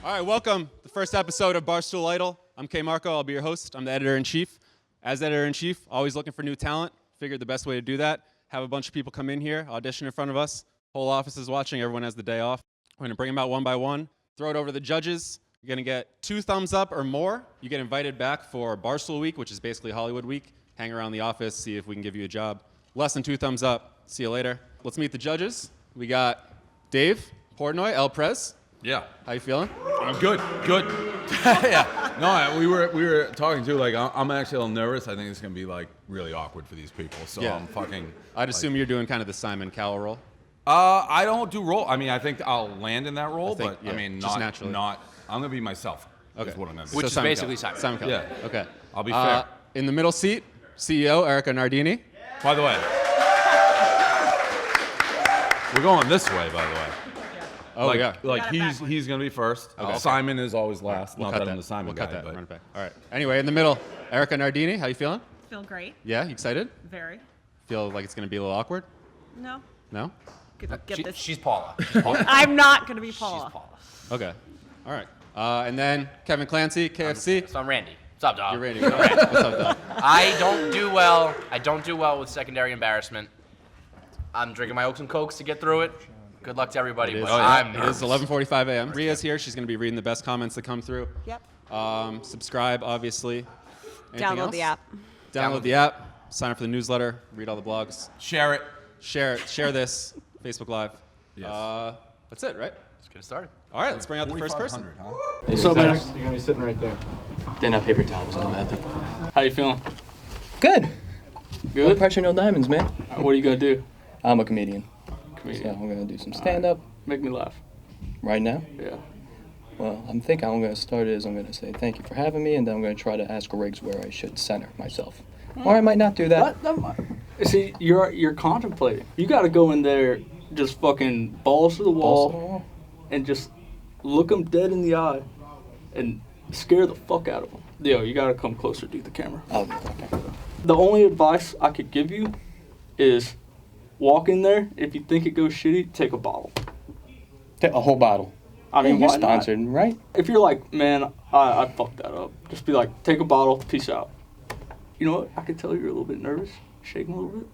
All right, welcome. The first episode of Barstool Idol. I'm K. Marco. I'll be your host. I'm the editor-in-chief. As editor-in-chief, always looking for new talent. Figured the best way to do that, have a bunch of people come in here, audition in front of us. Whole office is watching. Everyone has the day off. We're going to bring them out one by one, throw it over to the judges. You're going to get 2 thumbs up or more. You get invited back for Barstool Week, which is basically Hollywood Week. Hang around the office, see if we can give you a job. Less than 2 thumbs up. See you later. Let's meet the judges. We got Dave Portnoy, El Prez. Yeah. How you feeling? I'm good. Yeah. No, we were talking too. Like, I'm actually a little nervous. I think it's gonna be like really awkward for these people. So Yeah. I'm fucking. I'd assume you're doing kind of the Simon Cowell role. I don't do role. I mean, I think I'll land in that role, think, but yeah, I mean, just not naturally. Not. I'm gonna be myself. Okay. Is what I'm gonna do. Which is Simon basically Cowell. Simon. Cowell. Yeah. Okay. I'll be fair. In the middle seat, CEO Erica Nardini. By the way, we're going this way. By the way. Oh yeah. Like he's gonna be first. Okay. Simon is always last. We'll Not cut that I'm the Simon We'll guy, cut that. but Run it back. All right. Anyway, in the middle, Erica Nardini. How you feeling? Feel great. Yeah. You excited? Very. Feel like it's gonna be a little awkward? No. No? Get this. She's Paula. I'm not gonna be Paula. She's Paula. Okay. All right. And then Kevin Clancy, KFC. So I'm Randy. What's up, dog? You're Randy. All right. What's up, Doc? I don't do well with secondary embarrassment. I'm drinking my Oaks and Cokes to get through it. Good luck to everybody. It is, but I'm it is 11:45 a.m. Ria's here. She's gonna be reading the best comments that come through. Yep. Subscribe, obviously. Anything Download else? the app. Download the app. Sign up for the newsletter. Read all the blogs. share it. Share it. Share this. Facebook Live. Yes. That's it, right? Let's get it started. All right. Let's bring out the first person. 4,500, huh? What's up, man? You're gonna be sitting right there. Didn't have paper towels in the bathroom. How you feeling? Good. No Good. pressure, no diamonds, man. What are you gonna do? I'm a comedian. So Comedian. I'm gonna do some stand-up Make me laugh. right now. Yeah. Well, I'm thinking I'm gonna start it as I'm gonna say thank you for having me, and then I'm gonna try to ask Riggs where I should center myself. Or I might not do that. See, you're contemplating. You got to go in there, just fucking balls to the Balls to the wall, wall. and just look them dead in the eye, and scare the fuck out of them. Yo, you got to come closer to the camera. Oh, okay. The only advice I could give you is walk in there. If you think it goes shitty, take a bottle. Take a whole bottle. I mean, You're why not? sponsored, right? If you're like, man, I fucked that up, just be like, take a bottle, peace out. You know what? I can tell you're a little bit nervous, shaking a little bit.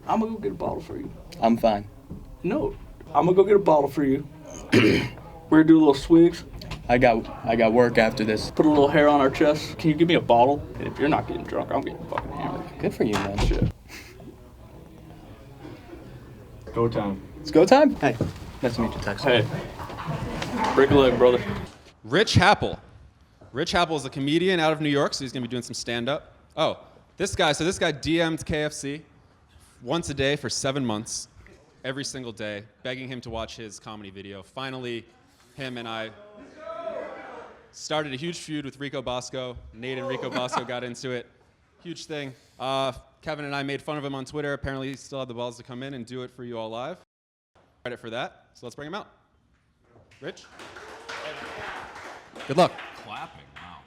I'm gonna go get a bottle for you. I'm fine. No, I'm gonna go get a bottle for you. We're gonna do a little swigs, I got work after this. put a little hair on our chest. Can you give me a bottle? And if you're not getting drunk, I'm getting fucking hammered. Good for you, man. Shit. Go time. It's go time. Hey, nice to meet you, Tex. Hey, break a leg, brother. Rich Happel. Rich Happel is a comedian out of New York, so he's gonna be doing some stand-up. Oh, this guy DM'd KFC once a day for 7 months, every single day, begging him to watch his comedy video. Finally, him and I started a huge feud with Rico Bosco. Nate and Rico Bosco got into it. Huge thing. Kevin and I made fun of him on Twitter. Apparently, he still had the balls to come in and do it for you all live. Credit for that. So let's bring him out. Rich? Good luck. Clapping. Wow.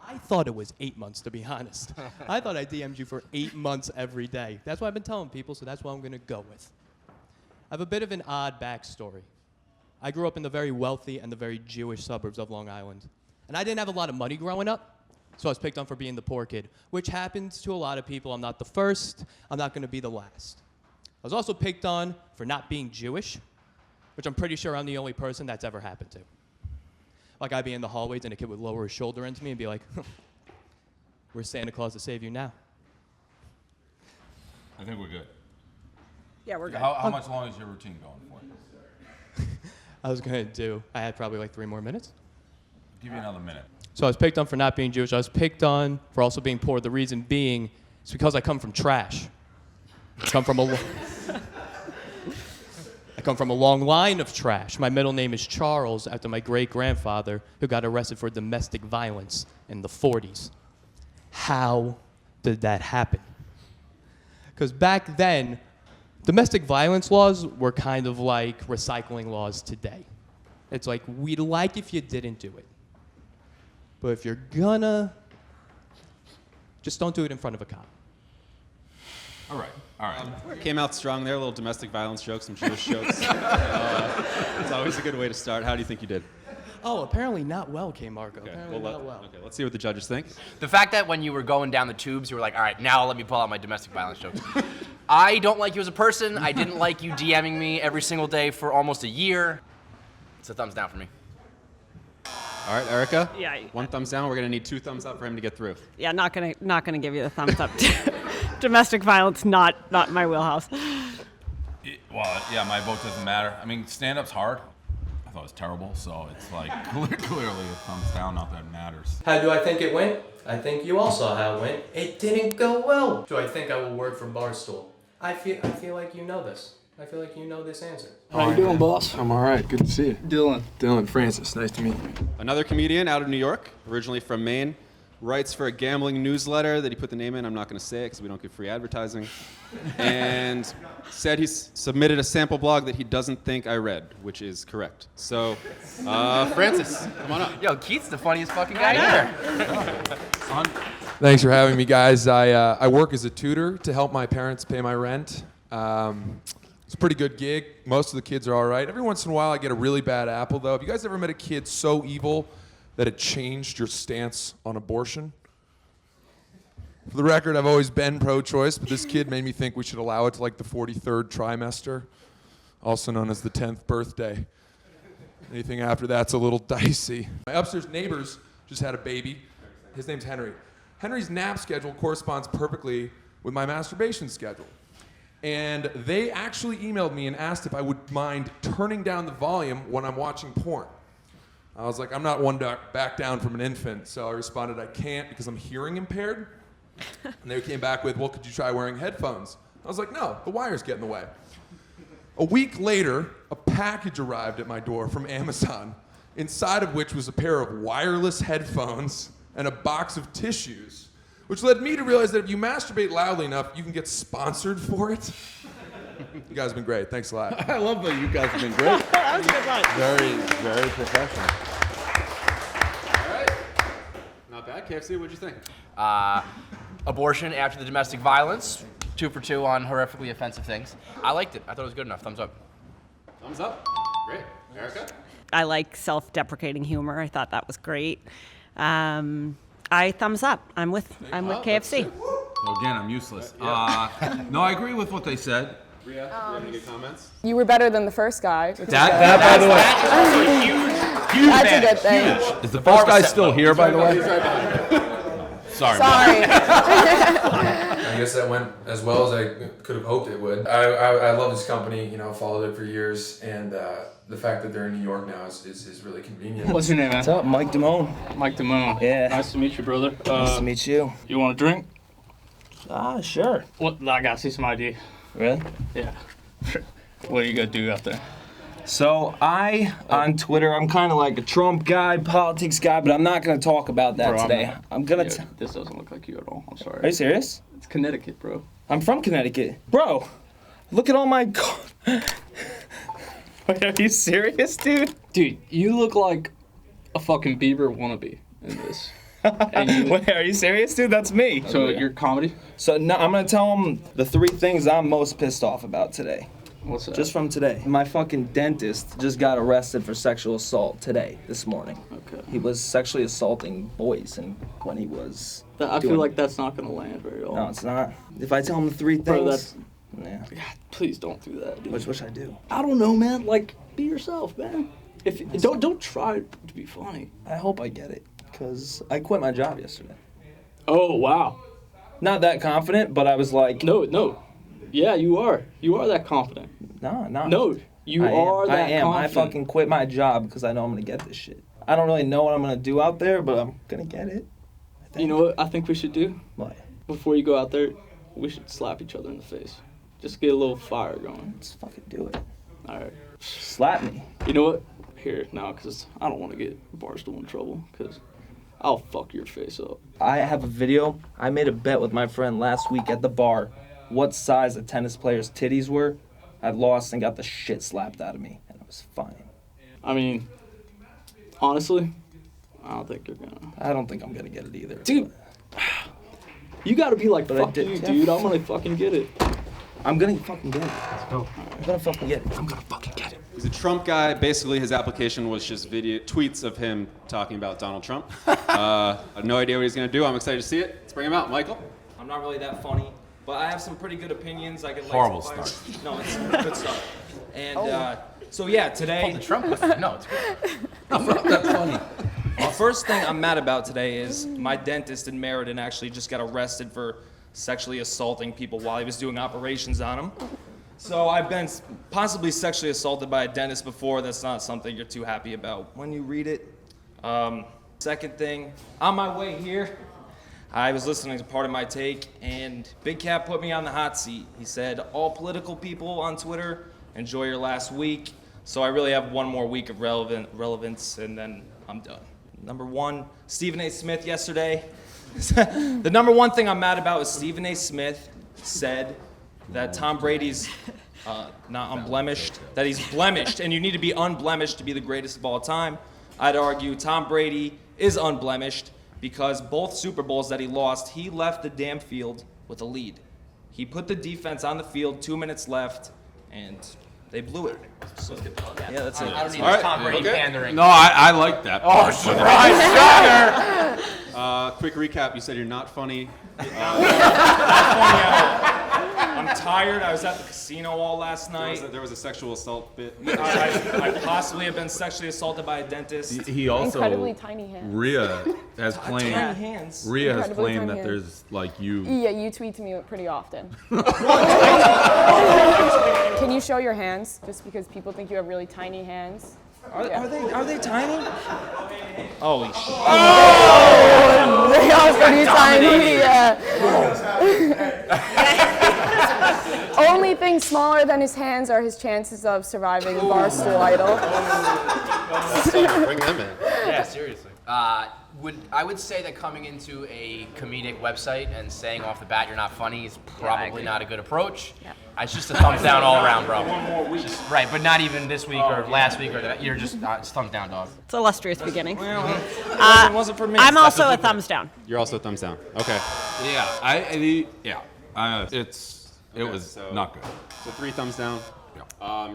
I thought it was 8 months, to be honest. I thought I DM'd you for 8 months every day. That's what I've been telling people, so that's what I'm going to go with. I have a bit of an odd backstory. I grew up in the very wealthy and the very Jewish suburbs of Long Island. And I didn't have a lot of money growing up, so I was picked on for being the poor kid, which happens to a lot of people. I'm not the first. I'm not going to be the last. I was also picked on for not being Jewish, which I'm pretty sure I'm the only person that's ever happened to. Like, I'd be in the hallways and a kid would lower his shoulder into me and be like, where's Santa Claus to save you now? I think we're good. Yeah, we're good. How much longer is your routine going for? I had probably like 3 more minutes. I'll give you another minute. So I was picked on for not being Jewish. I was picked on for also being poor. The reason being is because I come from trash. I come from a long line of trash. My middle name is Charles, after my great-grandfather, who got arrested for domestic violence in the 40s. How did that happen? Because back then, domestic violence laws were kind of like recycling laws today. It's like, we'd like if you didn't do it. But if you're gonna, just don't do it in front of a cop. All right. Came out strong there. A little domestic violence jokes, some Jewish jokes. It's always a good way to start. How do you think you did? Oh, apparently not well, K. Marco. Okay, Apparently not well. okay, let's see what the judges think. The fact that when you were going down the tubes, you were like, all right, now let me pull out my domestic violence jokes. I don't like you as a person. I didn't like you DMing me every single day for almost a year. It's a thumbs down for me. All right, Erica. Yeah. 1 thumbs down. We're gonna need 2 thumbs up for him to get through. Yeah, not gonna give you the thumbs up. Domestic violence, not my wheelhouse. Well, yeah, my vote doesn't matter. I mean, stand-up's hard. I thought it was terrible, so it's like clearly a thumbs down, not that it matters. How do I think it went? I think you all saw how it went. It didn't go well. Do I think I will work for Barstool? I feel like you know this. I feel like you know this answer. How you doing, boss? I'm all right. Good to see you. Dylan. Dylan Francis. Nice to meet you. Another comedian out of New York, originally from Maine, writes for a gambling newsletter that he put the name in. I'm not going to say it because we don't give free advertising. And said he submitted a sample blog that he doesn't think I read, which is correct. So, Francis, come on up. Yo, Keith's the funniest fucking guy here. Thanks for having me, guys. I work as a tutor to help my parents pay my rent. It's a pretty good gig. Most of the kids are all right. Every once in a while, I get a really bad apple, though. Have you guys ever met a kid so evil that it changed your stance on abortion? For the record, I've always been pro-choice, but this kid made me think we should allow it to like the 43rd trimester, also known as the 10th birthday. Anything after that's a little dicey. My upstairs neighbors just had a baby. His name's Henry. Henry's nap schedule corresponds perfectly with my masturbation schedule. And they actually emailed me and asked if I would mind turning down the volume when I'm watching porn. I was like, I'm not one to back down from an infant, so I responded, I can't because I'm hearing impaired. And they came back with, well, could you try wearing headphones? I was like, no, the wires get in the way. A week later, a package arrived at my door from Amazon, inside of which was a pair of wireless headphones and a box of tissues, which led me to realize that if you masturbate loudly enough, you can get sponsored for it. You guys have been great. Thanks a lot. I love that you guys have been great. That was a good one. Very, very professional. All right. Not bad. KFC, what'd you think? Abortion after the domestic violence. 2 for 2 on horrifically offensive things. I liked it. I thought it was good enough. Thumbs up. Thumbs up. Great. Erica? I like self-deprecating humor. I thought that was great. I thumbs up. I'm with KFC. So again, I'm useless. No, I agree with what they said. Rhea, do you have any good comments? You were better than the first guy. Which That, by the way, that's a good thing. is the first guy still here, by the way? Sorry. I guess that went as well as I could have hoped it would. I love this company, followed it for years, and the fact that they're in New York now is really convenient. What's your name, man? What's up, Mike Damone? Mike Damone. Yeah. Nice to meet you, brother. Nice to meet you. You want a drink? Sure. What? I gotta see some ID. Really? Yeah. What are you gonna do out there? So on Twitter, I'm kind of like a Trump guy, politics guy, but I'm not going to talk about that Bro, today. I'm going Yeah, to... this doesn't look like you at all. I'm sorry. Are you serious? It's Connecticut, bro. I'm from Connecticut. Bro, look at all my... Wait, are you serious, dude? Dude, you look like a fucking Bieber wannabe in this. Wait, are you serious, dude? That's me. So your comedy? So no, I'm going to tell them the 3 things I'm most pissed off about today. What's that? Just from today. My fucking dentist just got arrested for sexual assault this morning. Okay. He was sexually assaulting boys and when he was... I feel like that's not gonna land very well. No, it's not. If I tell him the 3 things... Bro, that's... Yeah. God, please don't do that, dude. Which I do. I don't know, man. Like, be yourself, man. Don't try to be funny. I hope I get it, because I quit my job yesterday. Oh, wow. Not that confident, but I was like... No. Yeah, you are. You are that confident. No. No, you are that I am. confident. I fucking quit my job because I know I'm going to get this shit. I don't really know what I'm going to do out there, but I'm going to get it. You know what I think we should do? What? Before you go out there, we should slap each other in the face. Just get a little fire going. Let's fucking do it. All right. Slap me. You know what? Here, now, because I don't want to get Barstool in trouble, because I'll fuck your face up. I have a video. I made a bet with my friend last week at the bar what size a tennis player's titties were. I lost and got the shit slapped out of me, and it was fine. I mean, honestly, I don't think you're gonna. I don't think I'm gonna get it either. Dude, You gotta be like, But I fuck did, you, yeah. dude. I'm gonna fucking get it. I'm gonna fucking get it. I'm gonna fucking get it. I'm gonna fucking get it. He's a Trump guy. Basically, his application was just tweets of him talking about Donald Trump. I have no idea what he's going to do. I'm excited to see it. Let's bring him out. Michael? I'm not really that funny, but I have some pretty good opinions. I could Horrible like start. No, it's good stuff. And so yeah, today. The Trump question? No, it's good. Not that funny. The first thing I'm mad about today is my dentist in Meriden actually just got arrested for sexually assaulting people while he was doing operations on them. So I've been possibly sexually assaulted by a dentist before. That's not something you're too happy about when you read it. Second thing, on my way here, I was listening to Part of My Take, and Big Cat put me on the hot seat. He said, all political people on Twitter, enjoy your last week. So I really have one more week of relevance, and then I'm done. Number one, Stephen A. Smith yesterday. The number one thing I'm mad about is Stephen A. Smith said that Tom Brady's not unblemished, that he's blemished, and you need to be unblemished to be the greatest of all time. I'd argue Tom Brady is unblemished because both Super Bowls that he lost, he left the damn field with a lead. He put the defense on the field, 2 minutes left, and they blew it. So, yeah, that's it. I don't need All right, Tom Brady okay. pandering. No, I like that. Oh, surprise, shocker! Quick recap. You said you're not funny. I'm tired. I was at the casino all last night. There was a sexual assault bit. I possibly have been sexually assaulted by a dentist. He also Incredibly tiny hands. Rhea has Tiny claimed hands. Rhea has Incredibly claimed tiny that hands. there's like you. Yeah, you tweet to me pretty often. Can you show your hands? Just because people think you have really tiny hands. Are they tiny? Holy shit. They are pretty tiny. Yeah. Only thing smaller than his hands are his chances of surviving Barstool Idol. Bring them in. Yeah, seriously. I would say that coming into a comedic website and saying off the bat you're not funny is probably not a good approach. Yeah. It's just a thumbs down all around, bro. One more week. Right, but not even this week or last week or that. You're just it's thumbs down, dog. It's an illustrious beginning. Well, it wasn't for me. I'm also a thumbs down. You're also thumbs down. Okay. Yeah, it was so- not good. So 3 thumbs down.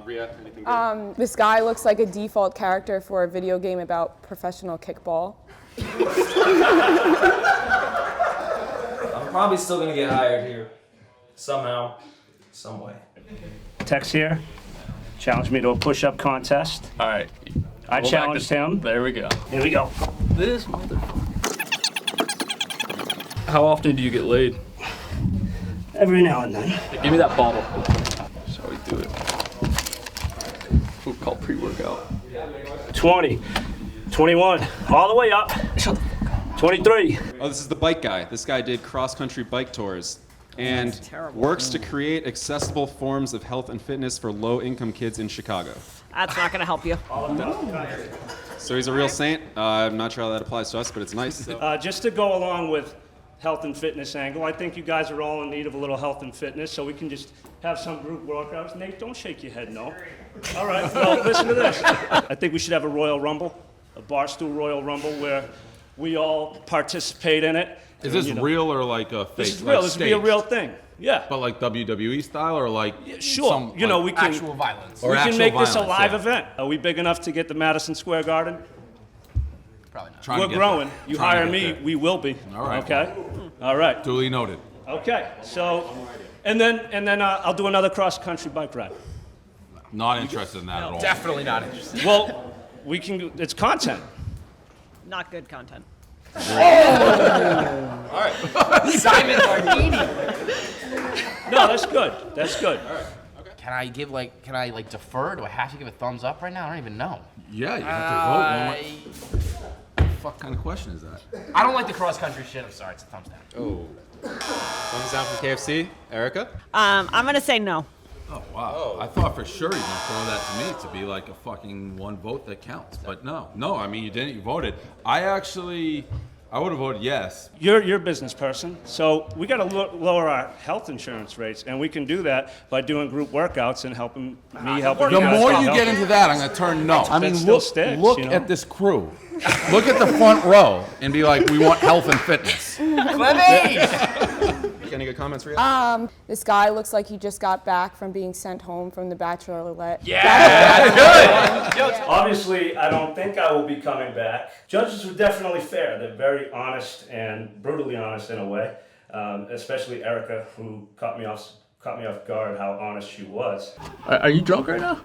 Rhea, anything good? This guy looks like a default character for a video game about professional kickball. I'm probably still gonna get hired here. Somehow. Some way. Tex here. Challenged me to a push-up contest. All right. I challenged him. There we go. Here we go. This motherfucker. How often do you get laid? Every now and then. Give me that bottle. That's how we do it. We'll call pre-workout. 20, 21, all the way up. 23. Oh, this is the bike guy. This guy did cross-country bike tours and terrible. works to create accessible forms of health and fitness for low-income kids in Chicago. That's not going to help you. So he's a real saint. I'm not sure how that applies to us, but it's nice. So. Just to go along with health and fitness angle, I think you guys are all in need of a little health and fitness, so we can just have some group workouts. Nate, don't shake your head, no. All right, well, listen to this. I think we should have a Royal Rumble, a Barstool Royal Rumble, where we all participate in it. Is this And, real or like a fake? This is real. Like This would be a real staged? thing. Yeah. But like WWE style or like Sure. some, You know, like, we can Actual violence. Or we can actual make this a violence, live yeah. event. Are we big enough to get the Madison Square Garden? Probably not. Trying to We're get growing. there. You Trying to hire get me, there. we will be. All right. Okay. All right. Duly noted. Okay. So, and then I'll do another cross country bike ride. Not interested in that at all. Definitely not interested. Well, we can. It's content. Not good content. Simon Martini. No, that's good. That's good. Can I defer? Do I have to give a thumbs up right now? I don't even know. Yeah, you have to vote. What the fuck kind of question is that? I don't like the cross country shit. I'm sorry. It's a thumbs down. Oh. Thumbs down from KFC. Erica? I'm going to say no. Oh wow! I thought for sure you were gonna throw that to me to be like a fucking one vote that counts, but no. I mean you didn't. You voted. I I would have voted yes. You're a business person, so we got to lower our health insurance rates, and we can do that by doing group workouts and helping me helping The you guys more get you get healthy. into that, I'm gonna turn no. I mean, still look, sticks, look you know? at this crew. Look at the front row and be like, we want health and fitness. Any good comments, Rhea? This guy looks like he just got back from being sent home from the Bachelorette. Obviously, I don't think I will be coming back. Judges were definitely fair. They're very honest and brutally honest in a way, especially Erica, who caught me off guard how honest she was. Are you drunk right now?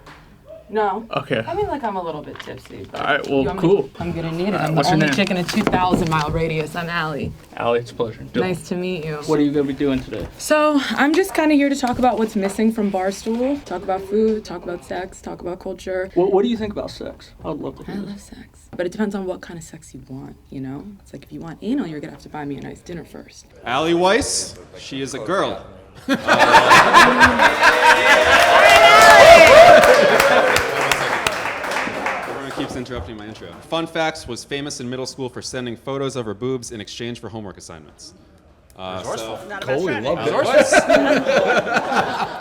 No. Okay. I mean, like, I'm a little bit tipsy. But All right, well, you want me- cool. I'm gonna need it. I'm what's the your only name? chick in a 2,000-mile radius. I'm Allie. Allie, it's a pleasure. Nice to meet you. What are you going to be doing today? So, I'm just kind of here to talk about what's missing from Barstool. Talk about food, talk about sex, talk about culture. What do you think about sex? I would love to I hear. love sex. But it depends on what kind of sex you want, you know? It's like if you want anal, you're gonna have to buy me a nice dinner first. Allie Weiss, she is a girl. Everyone keeps interrupting my intro. Fun Facts was famous in middle school for sending photos of her boobs in exchange for homework assignments. Not a bad Coley strategy. loved it.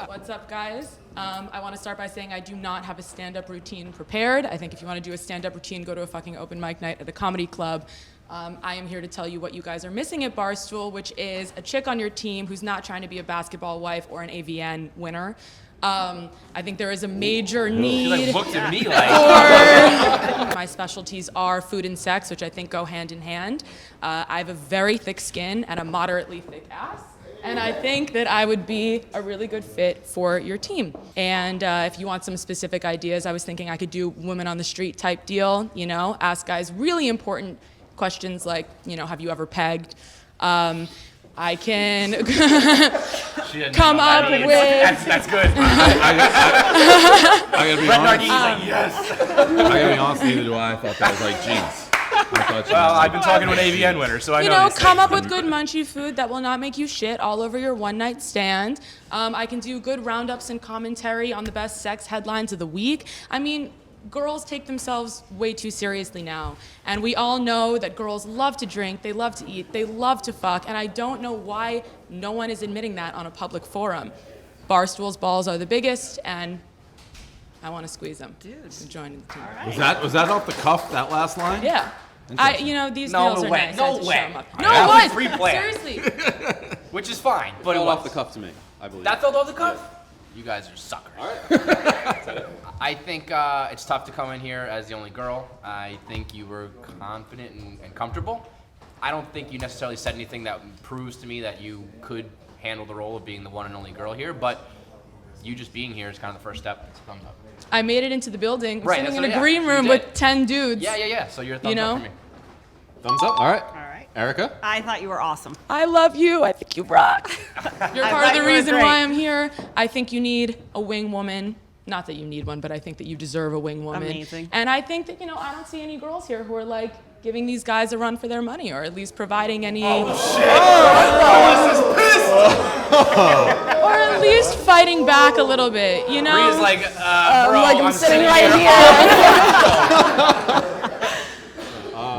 What's up, guys? I want to start by saying I do not have a stand-up routine prepared. I think if you want to do a stand-up routine, go to a fucking open mic night at a comedy club. I am here to tell you what you guys are missing at Barstool, which is a chick on your team who's not trying to be a basketball wife or an AVN winner. I think there is a major need looked at me like. for my specialties are food and sex, which I think go hand in hand. I have a very thick skin and a moderately thick ass. And I think that I would be a really good fit for your team. And if you want some specific ideas, I was thinking I could do women on the street type deal, you know, ask guys really important questions like, you know, have you ever pegged? I can come up with... That's good. I gotta be honest. Yes. I gotta be honest, neither do I. I thought that was like, jeez. Well, I've been talking to an AVN winner, so I You know. know, these come things. up with good munchy food that will not make you shit all over your one-night stand. I can do good roundups and commentary on the best sex headlines of the week. I mean, girls take themselves way too seriously now. And we all know that girls love to drink, they love to eat, they love to fuck, and I don't know why no one is admitting that on a public forum. Barstool's balls are the biggest, and I want to squeeze them. Dude. Join the team. Was that off the cuff, that last line? Yeah. You know, these No girls are way. nice. No I just way. show 'em up. I No, have it a was. pre-plan. Seriously. Which is fine, but it Fell was off the cuff to me, I believe. That felt off the cuff? You guys are suckers. I think it's tough to come in here as the only girl. I think you were confident and comfortable. I don't think you necessarily said anything that proves to me that you could handle the role of being the one and only girl here, but you just being here is kind of the first step. It's a thumbs up. I made it into the building, Right, sitting that's in a what- green you room did. with 10 dudes. Yeah. So you're a thumbs You know? up for me. Thumbs up. All right. All right. Erica? I thought you were awesome. I love you. I think you rock. You're I part thought of the you were reason great. why I'm here. I think you need a wing woman. Not that you need one, but I think that you deserve a wing woman. Amazing. And I think that, you know, I don't see any girls here who are like giving these guys a run for their money, or at least providing any. Oh, Or at least fighting back a little bit, you know? Rhea's like, bro, like I'm sitting right here. here.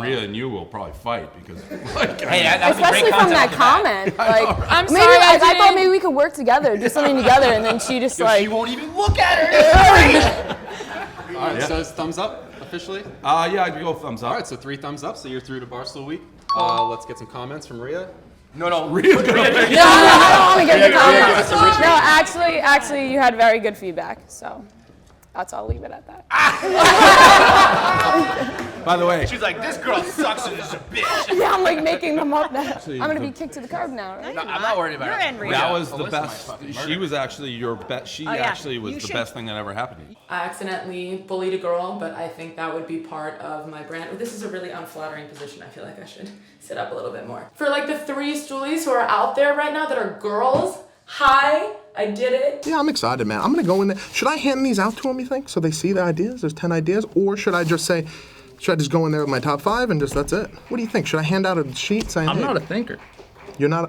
Rhea and you will probably fight because, like, Hey, that'd be great Especially from content that off the bat. comment. Like, I'm maybe sorry I thought didn't- maybe we could work together, do something together, and then she just like. She won't even look at her. All right, so it's thumbs up officially? yeah, I'd go thumbs up. All right, so 3 thumbs up, so you're through to Barstool Week. Let's get some comments from Rhea. No. I don't want to get the comments. No, actually, you had very good feedback, so I'll leave it at that. By the way, She's like, this girl sucks and is a bitch. Yeah, I'm like making them up now. Actually, I'm gonna the- be kicked to the curb now, right? No, I'm not worried about You're it. in, Rhea. that was the Alyssa best. might fucking She murder was actually your best. She yeah. actually was You the should- best thing that ever happened to you. I accidentally bullied a girl, but I think that would be part of my brand. This is a really unflattering position. I feel like I should sit up a little bit more. For like the 3 stoolies who are out there right now that are girls, hi, I did it. Yeah, I'm excited, man. I'm gonna go in there. Should I hand these out to them, you think, so they see the ideas? There's 10 ideas, or should I just say, should I just go in there with my top 5 and just that's it? What do you think? Should I hand out a sheet saying, I'm hey, not a thinker. You're not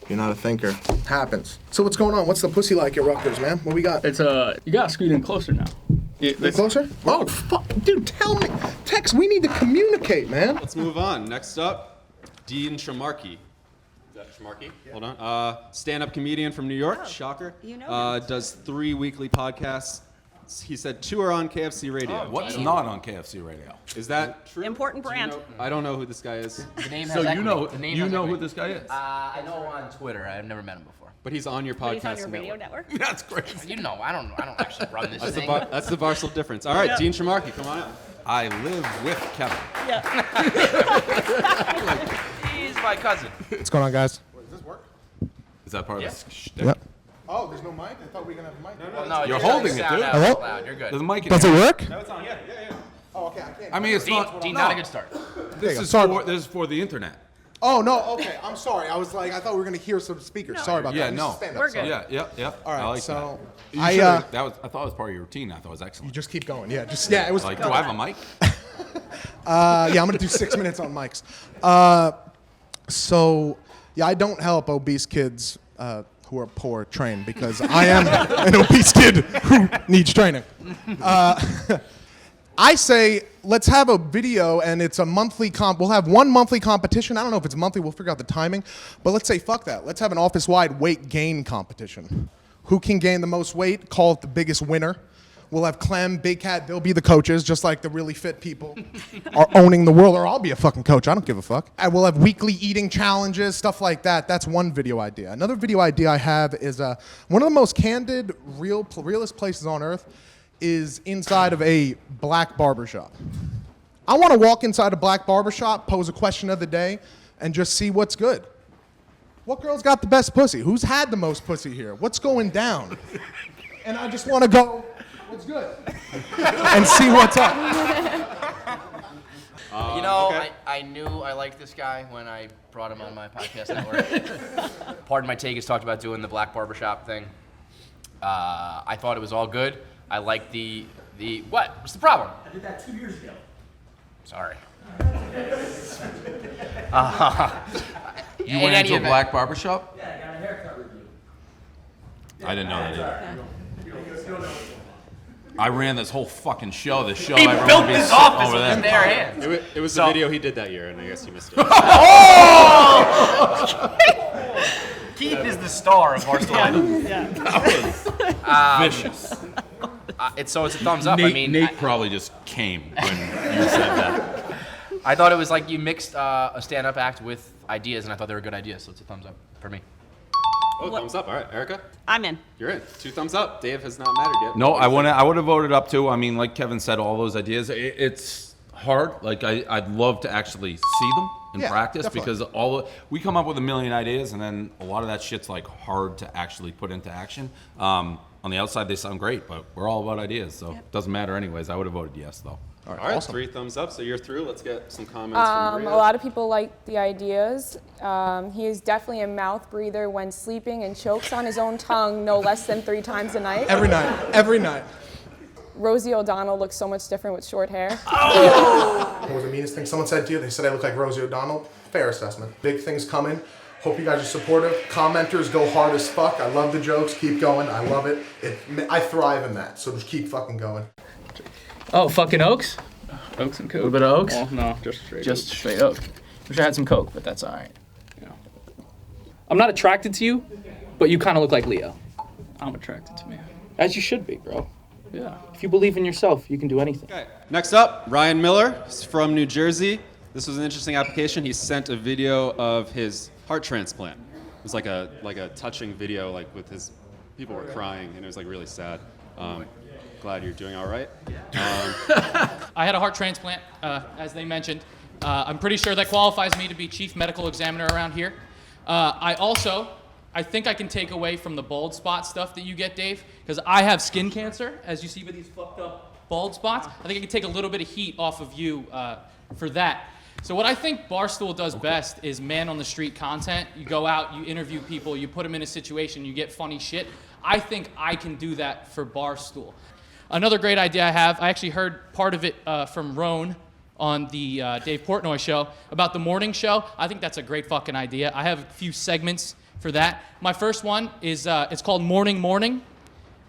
a thinker. Happens. So what's going on? What's the pussy like at Rutgers, man? What we got? It's you gotta scoot in closer now. Get closer? Oh, fuck, dude, tell me. Tex, we need to communicate, man. Let's move on. Next up, Dean Tremarky. Is that Tremarky? Yeah. Hold on. Stand-up comedian from New York. Shocker. You know him. Does 3 weekly podcasts. He said 2 are on KFC radio. What's not on KFC radio? Is that true? Important brand. I don't know who this guy is. The name So has you equity. know The name you has know who equity. this guy is? I know him on Twitter. I've never met him before. But he's on your podcast. He's on your radio network. That's crazy. You know, I don't actually run this That's the, thing. that's the Barstool difference. All right, Dean Tremarky, come on out. I live with Kevin. He's my cousin. What's going on, guys? Does this work? Is that part Yeah. of the shtick? Yep. Oh, there's no mic? I thought we were going to have a mic. Well, no, You're just holding it, sound dude. out Hello? loud. You're good. There's a mic in Does here. it work? No, it's on. Yeah. Oh, okay. I can't. I mean, it's Dean, not. Dean, no. not a good start. There you go. This Sorry. is for the internet. Oh, no, okay. I'm sorry. I was like, I thought we were going to hear some speakers. No. Sorry about Yeah, that. no. Stand up, We're sorry. good. Yeah. All right, I like so that. You I, should've- I thought it was part of your routine. I thought it was You excellent. just keep going. Yeah, just yeah. It was Like, do I have a mic? Yeah, I'm gonna do 6 minutes on mics. So yeah, I don't help obese kids who are poor train because I am an obese kid who needs training. I say let's have a video and it's a monthly comp. We'll have one monthly competition. I don't know if it's monthly. We'll figure out the timing. But let's say fuck that. Let's have an office-wide weight gain competition. Who can gain the most weight? Call it the biggest winner. We'll have Clem, Big Cat. They'll be the coaches, just like the really fit people are owning the world. Or I'll be a fucking coach. I don't give a fuck. And we'll have weekly eating challenges, stuff like that. That's one video idea. Another video idea I have is one of the most candid, realest places on earth is inside of a black barbershop. I want to walk inside a black barbershop, pose a question of the day, and just see what's good. What girl's got the best pussy? Who's had the most pussy here? What's going down? And I just want to go, what's good? And see what's up. You know, okay. I knew I liked this guy when I brought him on my podcast network. Pardon my take has talked about doing the black barbershop thing. I thought it was all good. I liked the what? What's the problem? I did that 2 years ago. Sorry. You went into a black barbershop? Yeah, I got a haircut review. I didn't know that either. I ran this whole fucking show. This show He I built remember this office over with there. his bare hands. It was the video he did that year, and I guess you missed it. Keith is the star of Barstool. That was vicious. It's a thumbs up. Nate probably just came when you said that. I thought it was like you mixed a stand-up act with ideas, and I thought they were good ideas, so it's a thumbs up for me. Oh, thumbs up. All right, Erica, I'm in. you're in. 2 thumbs up. Dave has not mattered yet. No, I would have voted up too. I mean, like Kevin said, all those ideas. It's hard. Like I'd love to actually see them in practice definitely. because we come up with a million ideas, and then a lot of that shit's like hard to actually put into action. On the outside, they sound great, but we're all about ideas, so it doesn't matter anyways. I would have voted yes, though. All right, awesome. 3 thumbs up. So you're through. Let's get some comments from A Maria. lot of people like the ideas. He is definitely a mouth breather when sleeping and chokes on his own tongue no less than 3 times a night. Every night. Rosie O'Donnell looks so much different with short hair. What was the meanest thing someone said to you? They said I look like Rosie O'Donnell. Fair assessment. Big things coming. Hope you guys are supportive. Commenters go hard as fuck. I love the jokes. Keep going. I love it. I thrive in that. So just keep fucking going. Oh, fucking Oaks? Oaks and Coke. A little bit of Oaks? Well, no, just straight. Just straight Oak. Wish I had some Coke, but that's all right. Yeah. I'm not attracted to you, but you kind of look like Leo. I'm attracted to me. As you should be, bro. Yeah. If you believe in yourself, you can do anything. Okay. Next up, Ryan Miller. He's from New Jersey. This was an interesting application. He sent a video of his heart transplant. It was like a touching video, like with his people were crying, and it was like really sad. Glad you're doing all right. I had a heart transplant, as they mentioned. I'm pretty sure that qualifies me to be chief medical examiner around here. I think I can take away from the bald spot stuff that you get, Dave, because I have skin cancer, as you see with these fucked up bald spots. I think I can take a little bit of heat off of you for that. So what I think Barstool does best is man on the street content. You go out, you interview people, you put them in a situation, you get funny shit. I think I can do that for Barstool. Another great idea I have, I actually heard part of it from Roan on the Dave Portnoy show about the morning show. I think that's a great fucking idea. I have a few segments for that. My first one is, it's called Morning,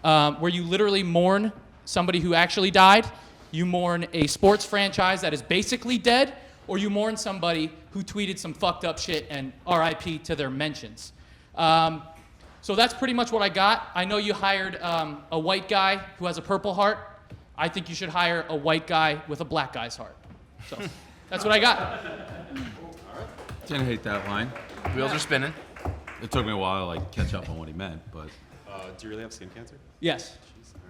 where you literally mourn somebody who actually died. You mourn a sports franchise that is basically dead, or you mourn somebody who tweeted some fucked up shit and RIP to their mentions. So that's pretty much what I got. I know you hired a white guy who has a purple heart. I think you should hire a white guy with a black guy's heart. So that's what I got. Didn't hate that line. Wheels are spinning. It took me a while to like catch up on what he meant, but. Do you really have skin cancer? Yes,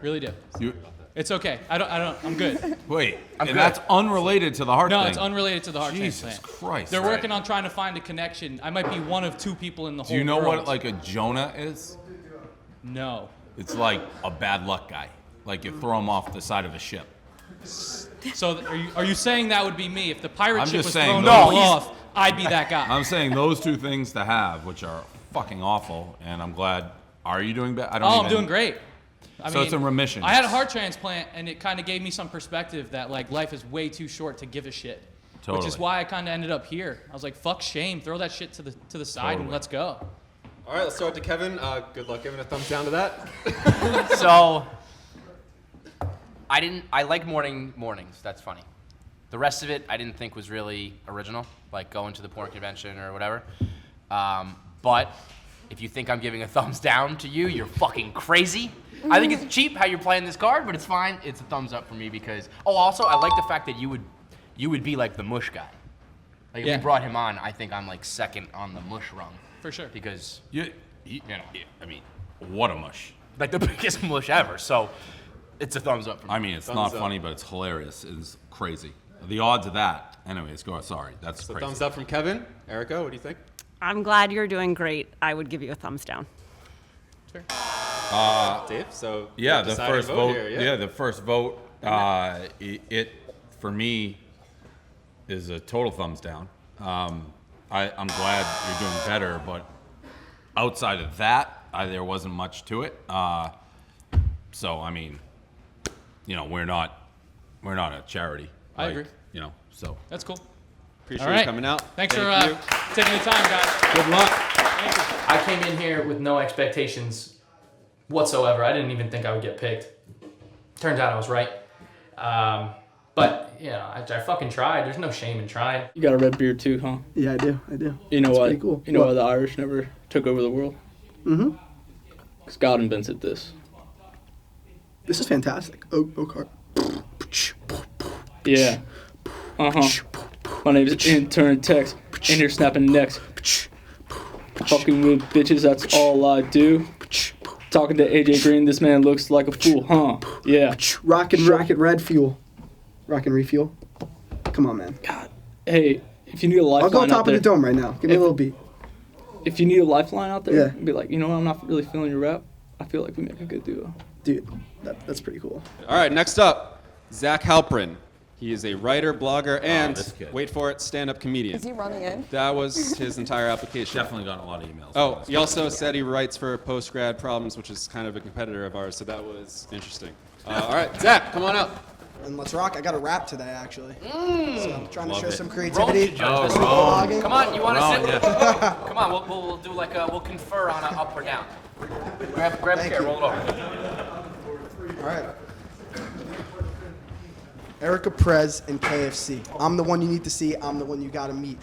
really do. You, It's okay. I'm good. wait, I'm and good. that's unrelated to the heart thing. No, it's unrelated to the heart Jesus transplant. Christ. They're Right. working on trying to find a connection. I might be one of 2 people in the whole Do you know world. what like a Jonah is? No. It's like a bad luck guy. Like you throw him off the side of a ship. So are you saying that would be me? If the pirate I'm ship just was saying thrown those- off, I'd be that guy. I'm saying those 2 things to have, which are fucking awful, and I'm glad. Are you doing bad? I'm doing great. So it's in remission. I had a heart transplant, and it kind of gave me some perspective that like life is way too short to give a shit. Which is Totally. why I kind of ended up here. I was like, fuck shame, throw that shit to the side and Totally. let's go. All right, let's start to Kevin. Good luck giving a thumbs down to that. So, I like mornings. That's funny. The rest of it, I didn't think was really original, like going to the porn convention or whatever. But if you think I'm giving a thumbs down to you, you're fucking crazy. I think it's cheap how you're playing this card, but it's fine. It's a thumbs up for me because. Oh, also, I like the fact that you would be like the mush guy. Like if Yeah. we brought him on, I think I'm like second on the mush rung. For sure. Because You know, I mean, what a mush. like the biggest mush ever. So it's a thumbs up for me. I mean, it's Thumbs not up. funny, but it's hilarious. It's crazy. The odds of that. Anyways, go. Sorry, that's So crazy. thumbs up from Kevin. Erica, what do you think? I'm glad you're doing great. I would give you a thumbs down. Dave, so Yeah, the deciding first vote. here, Yeah, the first vote. It for me is a total thumbs down. I'm glad you're doing better, but outside of that, there wasn't much to it. So I mean, you know, we're not a charity. I agree. You know, so That's cool. Appreciate All you right. coming out. Thanks Thank you. for taking the time, guys. Good luck. I came in here with no expectations whatsoever. I didn't even think I would get picked. Turns out I was right. But, you know, I fucking tried. There's no shame in trying. You got a red beard too, huh? Yeah, I do. You know That's why? pretty cool. You know What? why the Irish never took over the world? Mm-hmm. Because God invented this. This is fantastic. Oh, okay. Yeah. Uh-huh. My name is Intern Tex. In here snapping necks. Fucking with bitches, that's all I do. Talking to AJ Green, this man looks like a fool, huh? Yeah. Rockin' red fuel. Rockin' refuel. Come on, man. God. Hey, if you need a lifeline I'll go on top out of there, the dome right now. Give me a little beat. if you need a lifeline out there, Yeah. be like, you know what, I'm not really feeling your rap. I feel like we make a good duo. Dude, that's pretty cool. All right, next up, Zach Halprin. He is a writer, blogger, and, this kid. wait for it, stand-up comedian. Is he running in? That was his entire application. Definitely gotten a lot of emails. Oh, he also said he writes for Postgrad Problems, which is kind of a competitor of ours, so that was interesting. All right, Zach, come on up. And let's rock. I got a rap today, actually. So I'm trying to Love show it. some Roll creativity. should judge this. Blogging. Come on, you want to Roll, sit? yeah. Come on, we'll do like we'll confer on a up or down. Grab a Thank chair, you. roll it over. All right. Erica Perez and KFC. I'm the one you need to see. I'm the one you got to meet.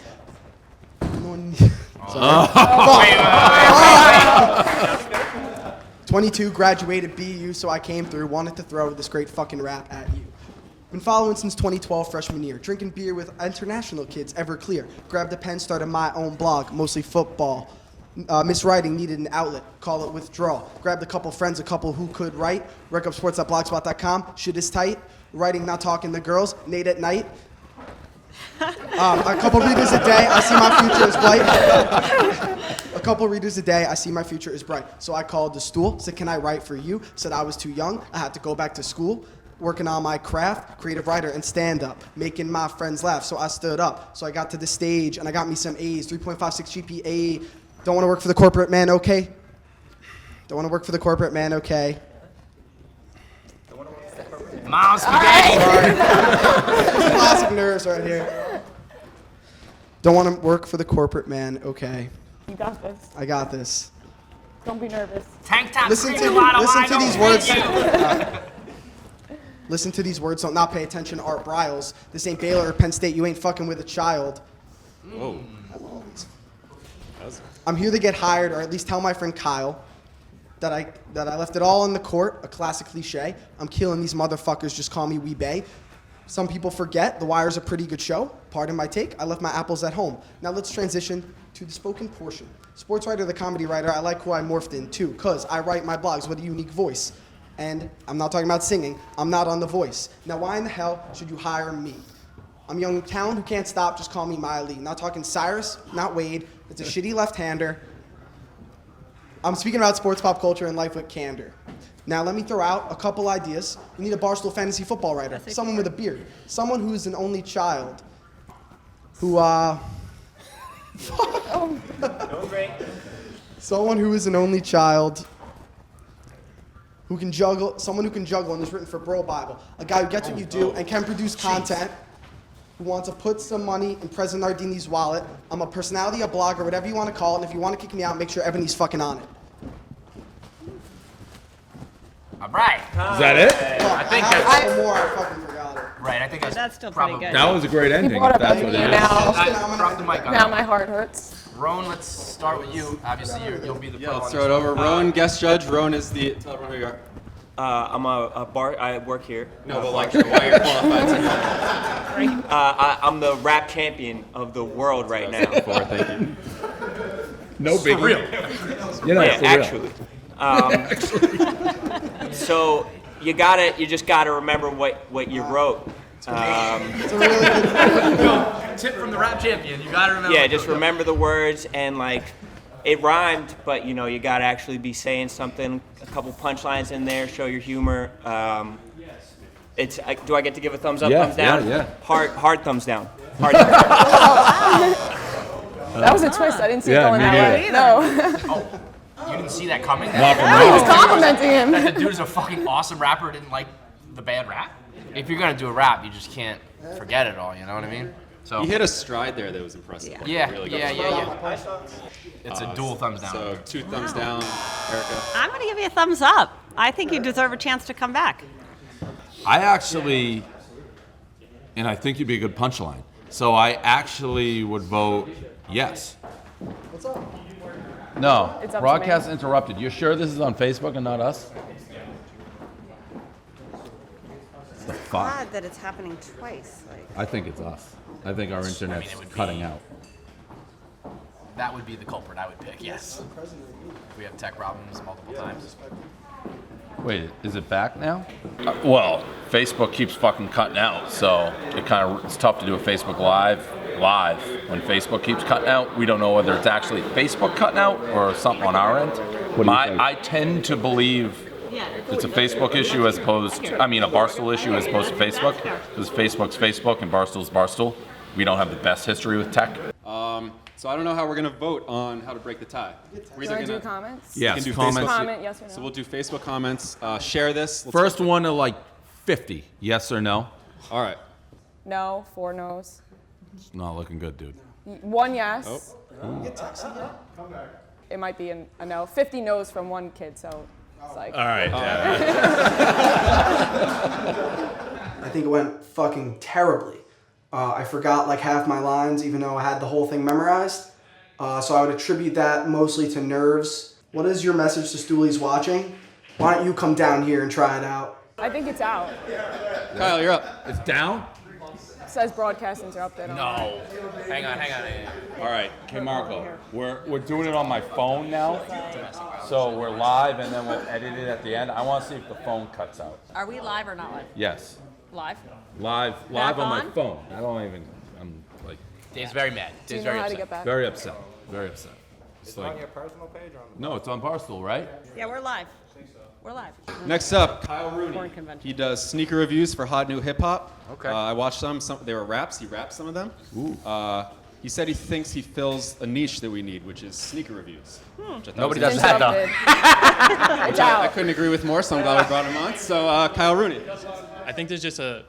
I'm the one. Sorry. 22, graduated BU, so I came through. Wanted to throw this great fucking rap at you. Been following since 2012, freshman year. Drinking beer with international kids, Everclear. Grabbed a pen, started my own blog, mostly football. Miswriting, needed an outlet, call it withdrawal. Grabbed a couple friends, a couple who could write. Rocketship.blogspot.com, shit is tight. Writing, not talking to girls, Nate at night. A couple readers a day, I see my future is bright. A couple readers a day, I see my future is bright. So I called the stool, said, can I write for you? Said I was too young, I had to go back to school. Working on my craft, creative writer and stand-up, making my friends laugh. So I stood up, so I got to the stage and I got me some A's, 3.56 GPA. Don't want to work for the corporate man, okay? Don't want to work for the corporate man, okay? Mom, spaghetti. Classic nerves right here. Don't want to work for the corporate man, okay? You got this. I got this. Don't be nervous. Tank top. Listen screaming a lot of listen why to don't these fit words. you. Listen to these words, don't not pay attention, Art Briles. This ain't Baylor or Penn State, you ain't fucking with a child. Whoa. I'm here to get hired, or at least tell my friend Kyle that I left it all on the court, a classic cliche. I'm killing these motherfuckers, just call me Wee Bay. Some people forget The Wire's a pretty good show. Pardon my take, I left my apples at home. Now let's transition to the spoken portion. Sports writer, the comedy writer, I like who I morphed into, cause I write my blogs with a unique voice. And I'm not talking about singing, I'm not on The Voice. Now why in the hell should you hire me? I'm young talent who can't stop, just call me Miley. Not talking Cyrus, not Wade, it's a shitty left-hander. I'm speaking about sports, pop culture, and life with candor. Now let me throw out a couple ideas. We need a Barstool fantasy football writer, someone with a beard, someone who's an only child, who someone who is an only child, who can juggle, someone who can juggle and is written for Bro Bible, a guy who gets what you do and can produce content, who wants to put some money in President Nardini's wallet. I'm a personality, a blogger, whatever you want to call it, and if you want to kick me out, make sure Ebony's fucking on it. All right. Is that it? I think I have that's a couple more, I fucking forgot it. right. I think that's still probably pretty good. That was a great ending. brought If up that's what it Ebony is. now. Drop the mic on Now that. my heart hurts. Roan, let's start with you. Obviously, you'll be the Yeah, pro let's on throw it this over. one. Roan, guest judge. Roan is the. Tell everyone who you are. I'm a bar. I work here. No, but like why you're qualified to. I'm the rap champion of the world right now. Thank you. No big real. You're not Yeah, for real. actually. So you just gotta remember what you wrote. It's a really good Tip from the rap champion. You gotta remember. Yeah, just remember the words and like. It rhymed, but you gotta actually be saying something, a couple punchlines in there, show your humor. Do I get to give a thumbs up, Yeah, thumbs down? yeah. Hard thumbs down. Hard thumbs down. That was a twist. I didn't see it Yeah, going me that way. neither. No. You didn't see that coming. Not from No, he was me. complimenting him. That the dude's a fucking awesome rapper. Didn't like the bad rap. If you're gonna do a rap, you just can't forget it all. You know what I mean? So He hit a stride there that was impressive. Like, yeah, really yeah, good. yeah. It's a dual thumbs down. So 2 thumbs down, Erica. I'm going to give you a thumbs up. I think you deserve a chance to come back. I actually, and I think you'd be a good punchline. So I actually would vote yes. What's up? No, It's up to broadcast me. interrupted. You're sure this is on Facebook and not us? It's the fuck. Glad that it's happening twice. I think it's us. I think our internet's it would cutting be- out. That would be the culprit. I would pick. Yes. We have tech problems multiple times. Wait, is it back now? Well, Facebook keeps fucking cutting out, so it's tough to do a Facebook live. When Facebook keeps cutting out, we don't know whether it's actually Facebook cutting out or something on our end. I tend to believe it's a Facebook issue as opposed to, a Barstool issue as opposed to Facebook, because Facebook's Facebook and Barstool's Barstool. We don't have the best history with tech. So I don't know how we're gonna vote on how to break the tie. We're Do you want to do comments? Yes, we can do comments. Facebook. Comment, yes or no? So we'll do Facebook comments. Share this. Let's First one to like 50, yes or no? All right. No, 4 no's. It's not looking good, dude. 1 yes. Oh. It might be a no. 50 no's from one kid, so it's like. All right. I think it went fucking terribly. I forgot like half my lines, even though I had the whole thing memorized. So I would attribute that mostly to nerves. What is your message to Stoolies watching? Why don't you come down here and try it out? I think it's out. Kyle, you're up. It's down? It says broadcast interrupted. No. Hang on. All right, okay, Marco. We're doing it on my phone now, so we're live, and then we'll edit it at the end. I want to see if the phone cuts out. Are we live or not live? Yes, Live? live Back on my on? phone. I'm like Dave's very mad. Do you Dave's know very how to upset. get back? very upset, very upset. It's Is it like, on your personal page or on the no, it's on Barstool, right? Yeah, we're live. We're live. Next up, Kyle Rooney. Porn convention. He does sneaker reviews for Hot New Hip Hop. Okay. I watched some. They were raps. He raps some of them. Ooh. He said he thinks he fills a niche that we need, which is sneaker reviews. Which I thought Nobody was does that though. Interrupted. It's I out. couldn't agree with more, so I'm glad we brought him on. So Kyle Rooney. I think there's just a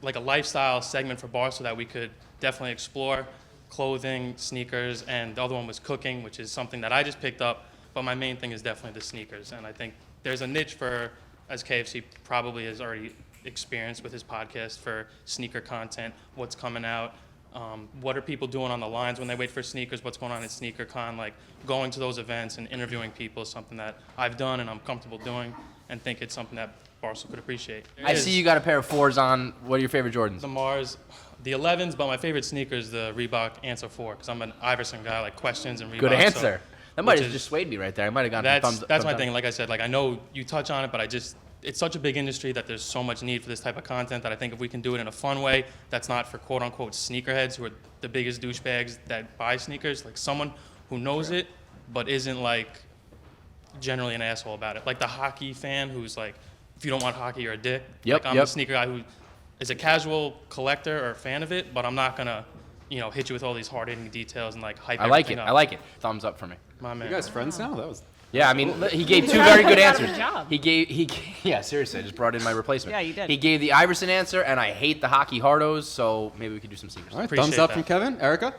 lifestyle segment for Barstool that we could definitely explore. Clothing, sneakers, and the other one was cooking, which is something that I just picked up. But my main thing is definitely the sneakers, and I think there's a niche for, as KFC probably has already experience with his podcast for sneaker content, what's coming out, what are people doing on the lines when they wait for sneakers, what's going on at SneakerCon, like going to those events and interviewing people is something that I've done and I'm comfortable doing and think it's something that Barstool could appreciate. I see you got a pair of 4s on. What are your favorite Jordans? The Mars, the 11s, but my favorite sneaker is the Reebok Answer 4 because I'm an Iverson guy, like questions and Reebok. Good answer. So, that might have just swayed me right there. I might have gone that's thumbs my down. thing. Like I said, like I know you touch on it, but it's such a big industry that there's so much need for this type of content that I think if we can do it in a fun way that's not for quote unquote sneakerheads who are the biggest douchebags that buy sneakers, like someone who knows it but isn't like generally an asshole about it. Like the hockey fan who's like, if you don't want hockey, you're a dick. Yep, like I'm a sneaker guy who is a casual collector or fan of it, but I'm not gonna, hit you with all these hard-hitting details and like hype everything up. I like it. Thumbs up for me. My man. You guys friends now? That was. Yeah, I mean, he gave 2 very good answers. Job. Yeah, seriously, I just brought in my replacement. Yeah, you did. He gave the Iverson answer, and I hate the hockey hardos, so maybe we could do some sneakers. All right, thumbs up from Kevin. Erica?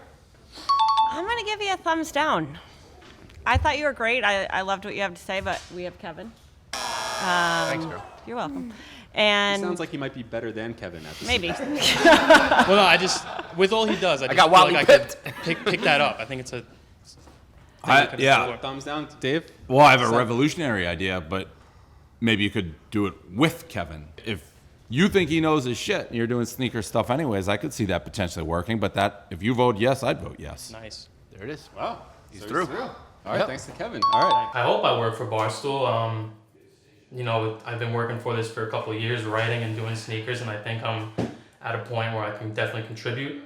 I'm going to give you a thumbs down. I thought you were great. I loved what you have to say, but we have Kevin. Thanks, girl. You're welcome. He And sounds like he might be better than Kevin at this. maybe. Well, no, I just with all he does, I just got feel wildly like I could pick that up. I think it's a. Yeah. Thumbs down, Dave. Well, I have a revolutionary idea, but maybe you could do it with Kevin. If you think he knows his shit and you're doing sneaker stuff anyways, I could see that potentially working. But that, if you vote yes, I'd vote yes. Nice. There it is. Wow, He's so through. All right, Yep. thanks to Kevin. All right. I hope I work for Barstool. I've been working for this for a couple of years, writing and doing sneakers, and I think I'm at a point where I can definitely contribute.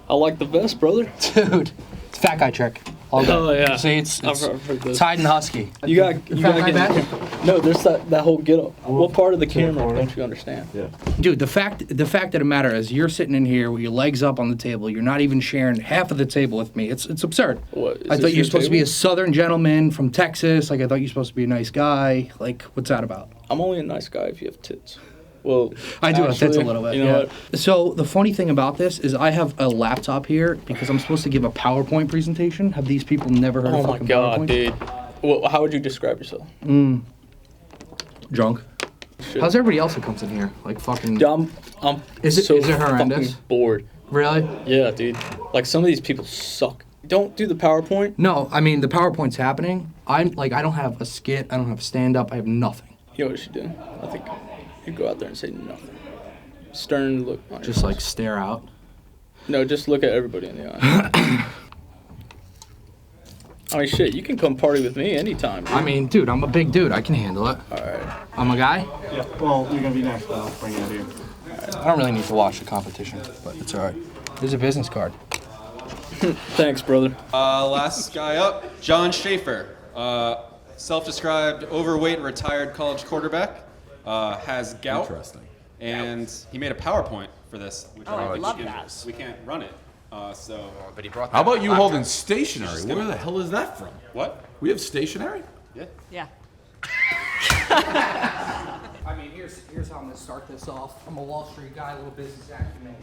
I like the vest, brother. Dude, it's fat guy trick. All day. Oh yeah. See, it's I've heard this. tied and husky. You got fat guy get back? No, there's that whole get up. What part of the camera don't you understand? Yeah. Dude, the fact of the matter is, you're sitting in here with your legs up on the table. You're not even sharing half of the table with me. It's absurd. What? I thought you were supposed to be a Southern gentleman from Texas. Like I thought you were supposed to be a nice guy. Like what's that about? I'm only a nice guy if you have tits. Well, I do have tits a actually, little bit. You know yeah. what? So the funny thing about this is I have a laptop here because I'm supposed to give a PowerPoint presentation. Have these people never heard Oh of my fucking god, PowerPoint? dude. Well, how would you describe yourself? Drunk. Shit. How's everybody else that comes in here? Like fucking. I'm Is it so horrendous? fucking bored. Really? Yeah, dude. Like some of these people suck. Don't do the PowerPoint. No, I mean the PowerPoint's happening. I don't have a skit. I don't have stand up. I have nothing. You know what you should do? I think you go out there and say nothing. Stern look. On Just like stare out. No, just look at everybody in the eye. I mean, shit, you can come party with me anytime. Dude. I mean, dude, I'm a big dude. I can handle it. All right. I'm a guy. Yeah, well, you're gonna be next, but I'll bring you out here. I don't really need to watch the competition, but it's all right. There's a business card. Thanks, brother. Last guy up, John Schaefer. Self-described overweight retired college quarterback. Has gout. Interesting. And he made a PowerPoint for this. Which Oh, I think love we can- that. We can't run it. So. But he brought How about you laptop. holding stationery? Where the hell is that from? What? We have stationery? Yeah. Yeah. I mean, here's how I'm gonna start this off. I'm a Wall Street guy, a little business acumen.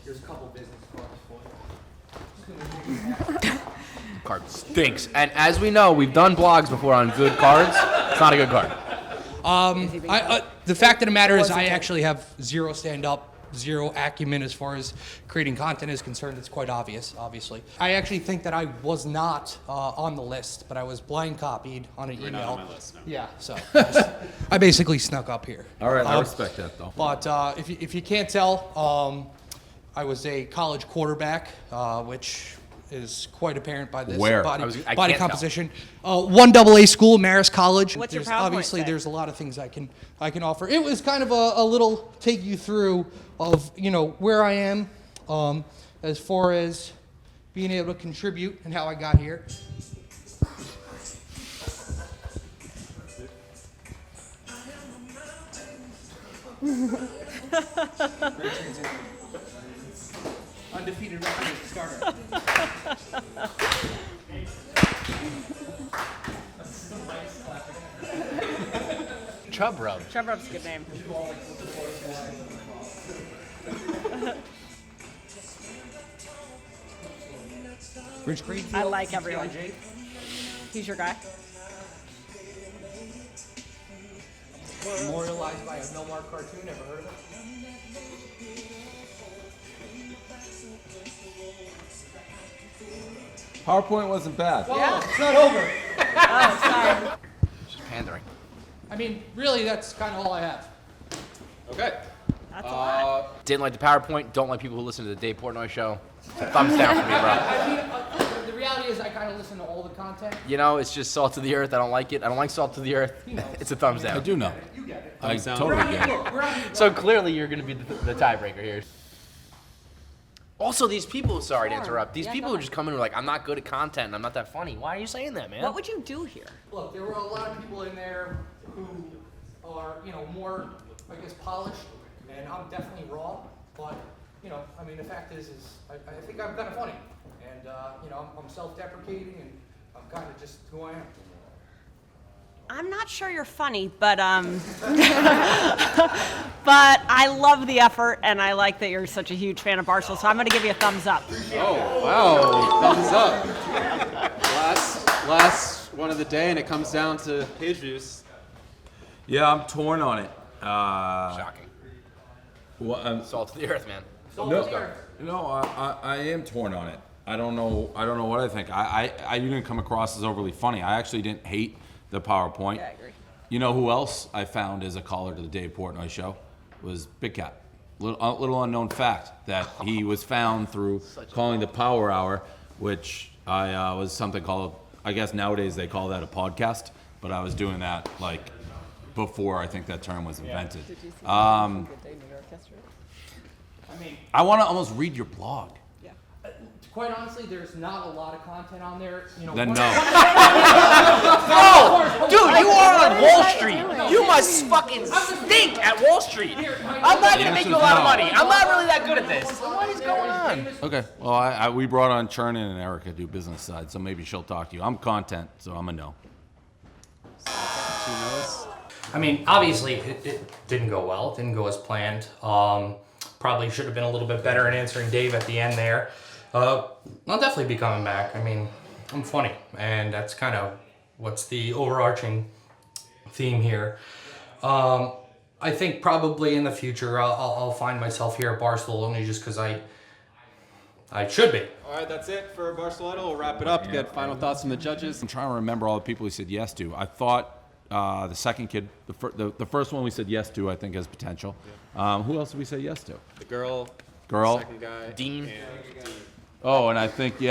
Here's a couple business cards for you. Card stinks. And as we know, we've done blogs before on good cards. It's not a good card. The fact of the matter is, I actually have zero stand-up, zero acumen as far as creating content is concerned. It's quite obvious, obviously. I actually think that I was not on the list, but I was blind copied on an You're email. not on my list, no. Yeah, so I basically snuck up here. All right, I respect that, though. But if you can't tell, I was a college quarterback, which is quite apparent by this Where? body I body can't tell. composition. 1 AA school, Marist College. What's your There's- PowerPoint Obviously, say? there's a lot of things I can offer. It was kind of a little take you through of where I am, as far as being able to contribute and how I got here. Undefeated record starter. Chub rub. Chub Rub's a good name. Rich Creed. I like everyone. He's your guy. memorialized by a Milmark cartoon. Ever heard of it? PowerPoint wasn't bad. Well, it's not over. Oh, sorry. Just pandering. I mean, really, that's kind of all I have. Okay. That's a lot. Didn't like the PowerPoint. Don't like people who listen to the Dave Portnoy show. Thumbs down for me, bro. I mean, the reality is I kind of listen to all the content. You know, it's just salt to the earth. I don't like it. I don't like salt to the earth. It's a thumbs down. I do know. I totally get it. So clearly you're going to be the tiebreaker here. Also, these people, sorry to interrupt, these people who just come in and are like, I'm not good at content and I'm not that funny. Why are you saying that, man? What would you do here? Look, there were a lot of people in there who are, more, I guess, polished, and I'm definitely raw. But, I mean, the fact is I think I'm kind of funny, and I'm self-deprecating, and I'm kind of just who I am. I'm not sure you're funny, but but I love the effort, and I like that you're such a huge fan of Barstool, so I'm going to give you a thumbs up. Oh, wow. Thumbs up. Last one of the day, and it comes down to page views. Yeah, I'm torn on it. Shocking. Well, salt to the earth, man. I am torn on it. I don't know what I think. I didn't come across as overly funny. I actually didn't hate the PowerPoint. Yeah, I agree. You know who else I found as a caller to the Dave Portnoy show was Big Cat. Little unknown fact that he was found through calling the Power Hour, which was something called, I guess nowadays they call that a podcast, but I was doing that like before I think that term was invented. Did you see I mean, want to almost read your blog. Quite honestly, there's not a lot of content on there. Then no. Bro, dude, you are on Wall Street. You must fucking stink at Wall Street. I'm not gonna make you a lot of money. I'm not really that good at this. What is going on? Okay. Well, we brought on Chernin and Erica to do business side, so maybe she'll talk to you. I'm content, so I'm a no. I mean, obviously, it didn't go well. It didn't go as planned. Probably should have been a little bit better in answering Dave at the end there. I'll definitely be coming back. I mean, I'm funny, and that's kind of what's the overarching theme here. I think probably in the future I'll find myself here at Barstool only just because I should be. All right, that's it for Barstool Idol. We'll wrap it up. Get final thoughts from the judges. I'm trying to remember all the people he said yes to. I thought the second kid, the first one we said yes to, I think has potential. Who else did we say yes to? The girl. Second guy. Dean. Oh, and I think the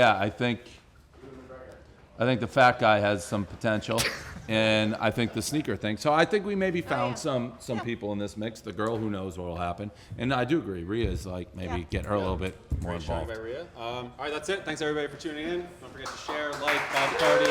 fat guy has some potential, and I think the sneaker thing. So I think we maybe found some people in this mix. The girl, who knows what will happen, and I do agree. Rhea's like maybe get her a little bit more Great showing involved. by Rhea. All right, that's it. Thanks everybody for tuning in. Don't forget to share, like, follow the party.